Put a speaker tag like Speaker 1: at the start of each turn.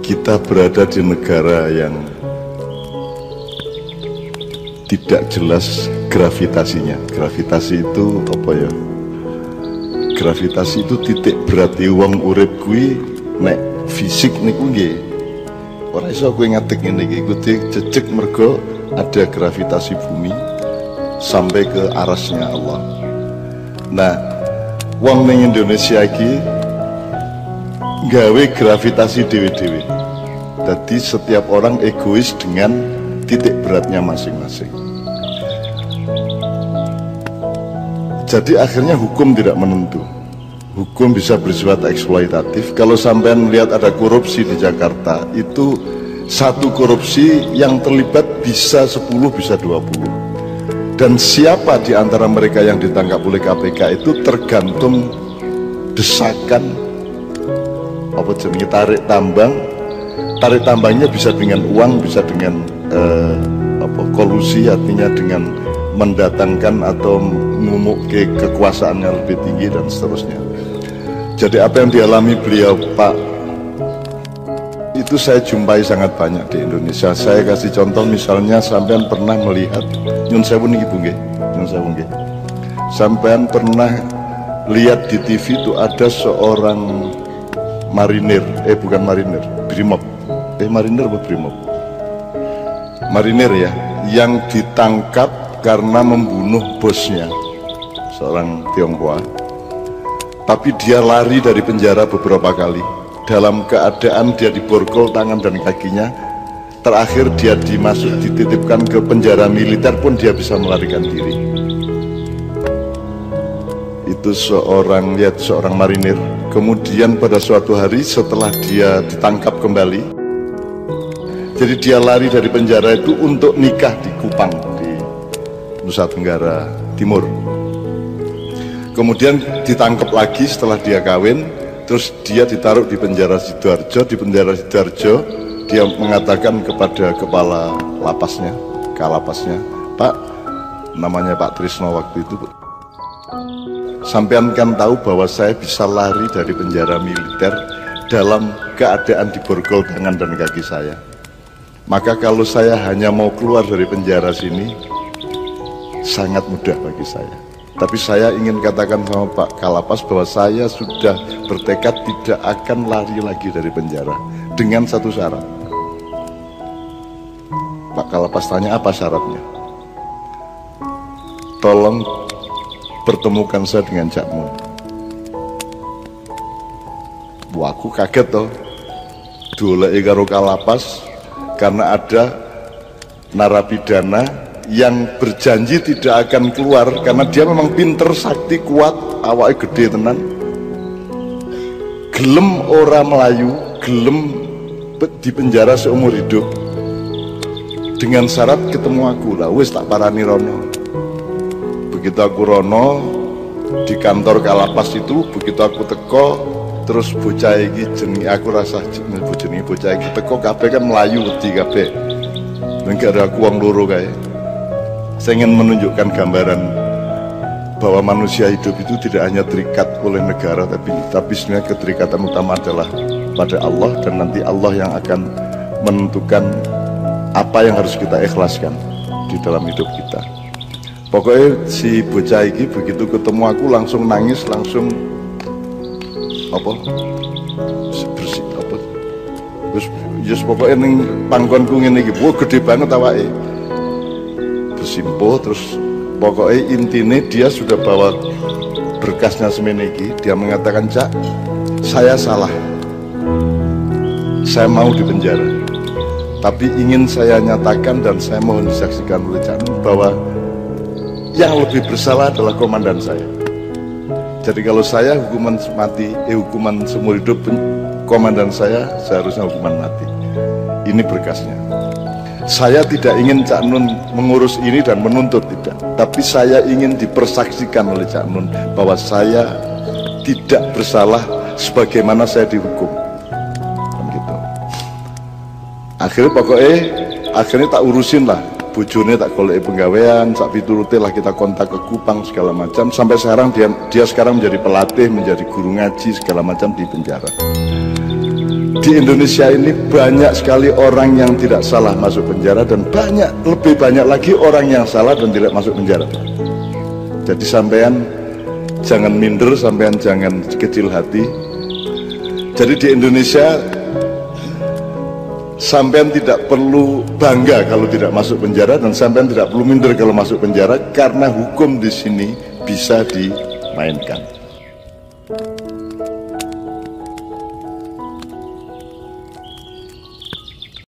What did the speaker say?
Speaker 1: Kita berada di negara yang tidak jelas gravitasinya. Gravitasi itu apa ya? Gravitasi itu titik berarti wong urip kuwi nek fisik niku nggih ora iso kowe ngatik ngene iki, kudu jejeg mergo ada gravitasi bumi sampai ke arasnya Allah. Nah, wong ning Indonesia iki gawe gravitasi dewe-dewe. Jadi setiap orang egois dengan titik beratnya masing-masing. Jadi akhirnya hukum tidak menentu. Hukum bisa bersifat eksploitatif. Kalau sampean melihat ada korupsi di Jakarta, itu satu korupsi yang terlibat bisa 10, bisa 20. Dan siapa di antara mereka yang ditangkap oleh KPK itu tergantung desakan apa jenis tarik tambang. Tarik tambangnya bisa dengan uang, bisa dengan kolusi, artinya dengan mendatangkan atau ngumuk ke kekuasaan yang lebih tinggi dan seterusnya. Jadi apa yang dialami beliau Pak itu saya jumpai sangat banyak di Indonesia. Saya kasih contoh, misalnya sampean pernah melihat nyun sewu niki Bu nggih, nyun sewu nggih. Sampean pernah lihat di TV itu ada seorang marinir, bukan marinir, brimob. Marinir apa brimob? Marinir ya, yang ditangkap karena membunuh bosnya, seorang Tionghoa. Tapi dia lari dari penjara beberapa kali. Dalam keadaan dia diborgol tangan dan kakinya. Terakhir dia dititipkan ke penjara militer pun dia bisa melarikan diri. Itu seorang marinir. Kemudian pada suatu hari setelah dia ditangkap kembali, jadi dia lari dari penjara itu untuk nikah di Kupang, di Nusa Tenggara Timur. Kemudian ditangkap lagi setelah dia kawin, terus dia ditaruh di penjara Sidoarjo. Di penjara Sidoarjo dia mengatakan kepada kepala lapasnya, kalapasnya, Pak, namanya Pak Trisno waktu itu, sampean kan tahu bahwa saya bisa lari dari penjara militer dalam keadaan diborgol tangan dan kaki saya. Maka kalau saya hanya mau keluar dari penjara sini, sangat mudah bagi saya. Tapi saya ingin katakan sama Pak Kalapas bahwa saya sudah bertekad tidak akan lari lagi dari penjara dengan satu syarat. Pak Kalapas tanya, apa syaratnya? Tolong pertemukan saya dengan Cak Mun. Wah, aku kaget toh. Doleki karo Kalapas karena ada narapidana yang berjanji tidak akan keluar karena dia memang pinter, sakti, kuat, awake gede tenan. Gelem ora melayu, gelem di penjara seumur hidup dengan syarat ketemu aku. Lah wis tak parani rono. Begitu aku rono di kantor Kalapas itu, begitu aku teko, terus bocah iki jenenge aku rasa jenenge bocah iki teko kabeh kan melayu wedi kabeh. Nggak ada aku wong loro kae. Saya ingin menunjukkan gambaran bahwa manusia hidup itu tidak hanya terikat oleh negara, tapi sebenarnya keterikatan utama adalah pada Allah, dan nanti Allah yang akan menentukan apa yang harus kita ikhlaskan di dalam hidup kita. Pokoknya si bocah iki begitu ketemu aku langsung nangis, langsung bersih terus pokoknya ning panggonku ngene iki, wah gede banget awake. Bersimpuh, terus pokoknya intinya dia sudah bawa berkasnya semene iki. Dia mengatakan, Cak, saya salah, saya mau dipenjara, tapi ingin saya nyatakan dan saya mohon disaksikan oleh Cak Nun bahwa yang lebih bersalah adalah komandan saya. Jadi kalau saya hukuman mati, hukuman seumur hidup, komandan saya seharusnya hukuman mati. Ini berkasnya. Saya tidak ingin Cak Nun mengurus ini dan menuntut, tidak. Tapi saya ingin dipersaksikan oleh Cak Nun bahwa saya tidak bersalah sebagaimana saya dihukum. Kan gitu. Akhirnya tak urusin lah bojone tak golek penggawean, sak piturute lah kita kontak ke Kupang segala macam. Sampai sekarang dia sekarang menjadi pelatih, menjadi guru ngaji segala macam di penjara. Di Indonesia ini banyak sekali orang yang tidak salah masuk penjara, dan lebih banyak lagi orang yang salah dan tidak masuk penjara. Jadi sampean jangan minder, sampean jangan kecil hati. Jadi di Indonesia sampean tidak perlu bangga kalau tidak masuk penjara, dan sampean tidak perlu minder kalau masuk penjara, karena hukum di sini bisa dimainkan.